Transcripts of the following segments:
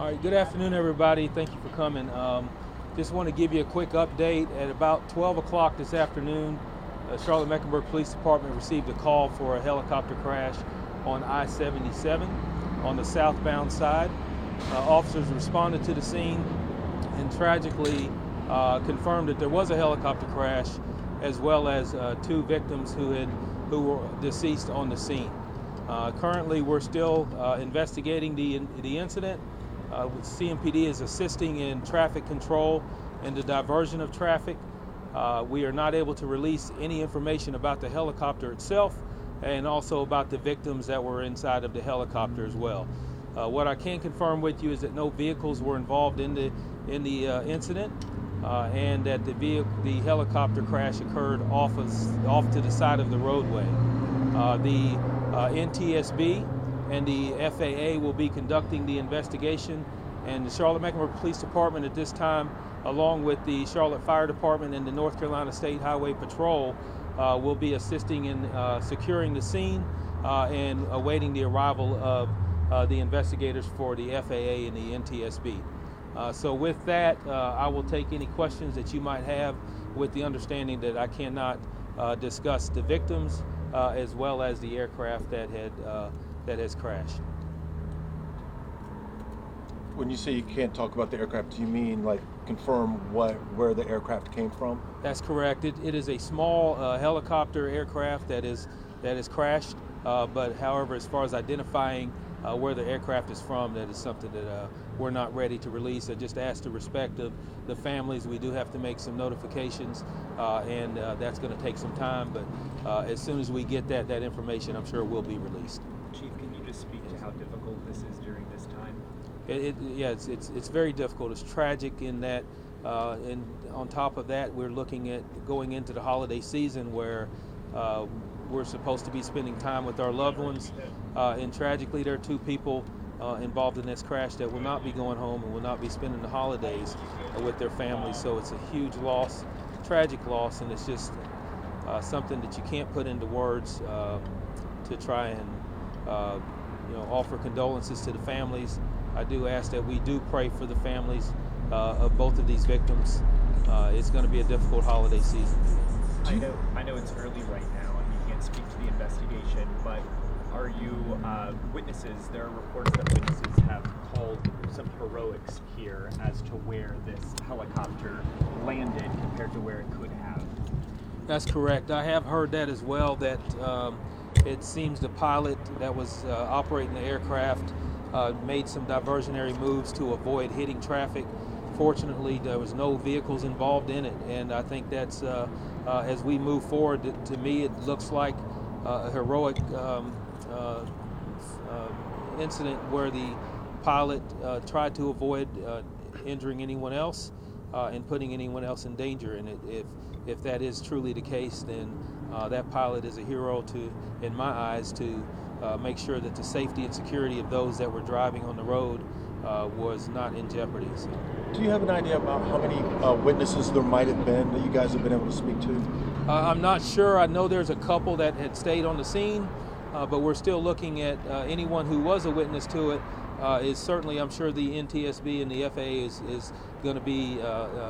All right, good afternoon, everybody. Thank you for coming. Just want to give you a quick update. At about 12 o'clock this afternoon, Charlotte-Mecklenburg Police Department received a call for a helicopter crash on I-77 on the southbound side. Officers responded to the scene and tragically confirmed that there was a helicopter crash, as well as two victims who were deceased on the scene. Currently, we're still investigating the incident. CMPD is assisting in traffic control and the diversion of traffic. We are not able to release any information about the helicopter itself and also about the victims that were inside of the helicopter as well. What I can confirm with you is that no vehicles were involved in the incident, and that the helicopter crash occurred off to the side of the roadway. The NTSB and the FAA will be conducting the investigation, and the Charlotte-Mecklenburg Police Department at this time, along with the Charlotte Fire Department and the North Carolina State Highway Patrol, will be assisting in securing the scene and awaiting the arrival of the investigators for the FAA and the NTSB. So with that, I will take any questions that you might have, with the understanding that I cannot discuss the victims as well as the aircraft that has crashed. When you say you can't talk about the aircraft, do you mean like confirm where the aircraft came from? That's correct. It is a small helicopter aircraft that is crashed. But however, as far as identifying where the aircraft is from, that is something that we're not ready to release. I just ask the respect of the families. We do have to make some notifications, and that's going to take some time. But as soon as we get that information, I'm sure it will be released. Chief, can you just speak to how difficult this is during this time? It's very difficult. It's tragic in that, and on top of that, we're looking at going into the holiday season where we're supposed to be spending time with our loved ones, and tragically there are two people involved in this crash that will not be going home and will not be spending the holidays with their families. So it's a huge loss, tragic loss, and it's just something that you can't put into words to try and offer condolences to the families. I do ask that we do pray for the families of both of these victims. It's going to be a difficult holiday season. I know it's early right now and you can't speak to the investigation, but are you witnesses? There are reports that witnesses have called some heroics here as to where this helicopter landed compared to where it could have. That's correct. I have heard that as well, that it seems the pilot that was operating the aircraft made some diversionary moves to avoid hitting traffic. Fortunately, there was no vehicles involved in it, and I think that's, as we move forward, to me it looks like a heroic incident where the pilot tried to avoid injuring anyone else and putting anyone else in danger. And if that is truly the case, then that pilot is a hero in my eyes, to make sure that the safety and security of those that were driving on the road was not in jeopardy. So. Do you have an idea about how many witnesses there might have been that you guys have been able to speak to? I'm not sure. I know there's a couple that had stayed on the scene, but we're still looking at anyone who was a witness to it. Is certainly, I'm sure the NTSB and the FAA is going to be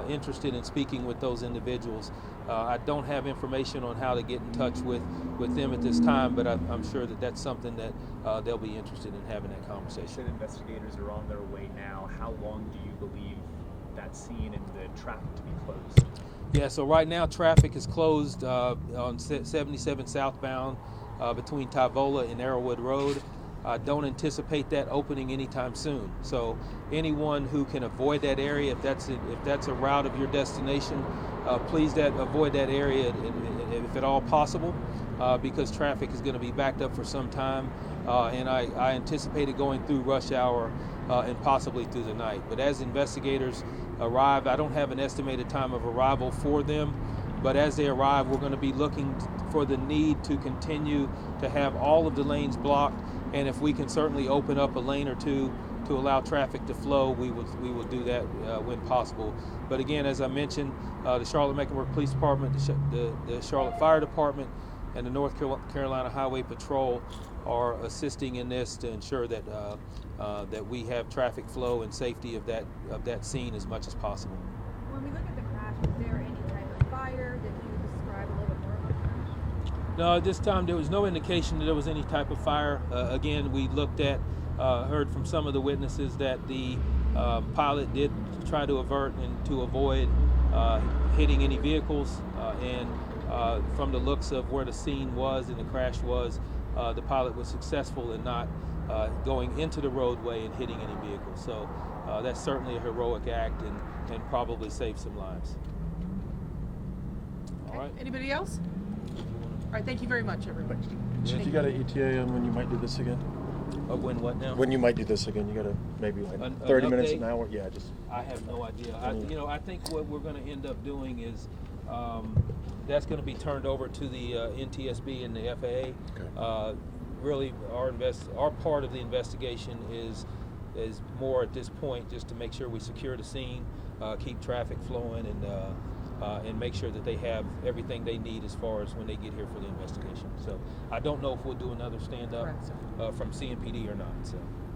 interested in speaking with those individuals. I don't have information on how to get in touch with them at this time, but I'm sure that that's something that they'll be interested in having that conversation. You said investigators are on their way now. How long do you believe that scene and the traffic to be closed? Yeah, so right now traffic is closed on 77 southbound between Tyvola and Arrowwood Road. I don't anticipate that opening anytime soon. So anyone who can avoid that area, if that's a route of your destination, please avoid that area if at all possible, because traffic is going to be backed up for some time, and I anticipate it going through rush hour and possibly through the night. But as investigators arrive, I don't have an estimated time of arrival for them, but as they arrive, we're going to be looking for the need to continue to have all of the lanes blocked. And if we can certainly open up a lane or two to allow traffic to flow, we will do that when possible. But again, as I mentioned, the Charlotte-Mecklenburg Police Department, the Charlotte Fire Department, and the North Carolina Highway Patrol are assisting in this to ensure that that we have traffic flow and safety of that scene as much as possible. When we look at the crash, was there any type of fire? Did you describe a little bit more about the crash? No, at this time there was no indication that there was any type of fire. Again, we looked at, heard from some of the witnesses that the pilot did try to avert and to avoid hitting any vehicles. And from the looks of where the scene was and the crash was, the pilot was successful in not going into the roadway and hitting any vehicles. So that's certainly a heroic act and probably saved some lives. Okay. All right. Anybody else? All right, thank you very much, everybody. Chief, you got an ETA on when you might do this again? When what now? When you might do this again? You got to maybe like An 30 minutes, update? an hour? Yeah, just. I have no idea. I think what we're going to end up doing is that's going to be turned over to the NTSB and the FAA. Okay. Really, our part of the investigation is more at this point just to make sure we secure the scene, keep traffic flowing, and make sure that they have everything they need as far as when they get here for the investigation. So I don't know if we'll do another stand-up Correct, from CNPD or not. So.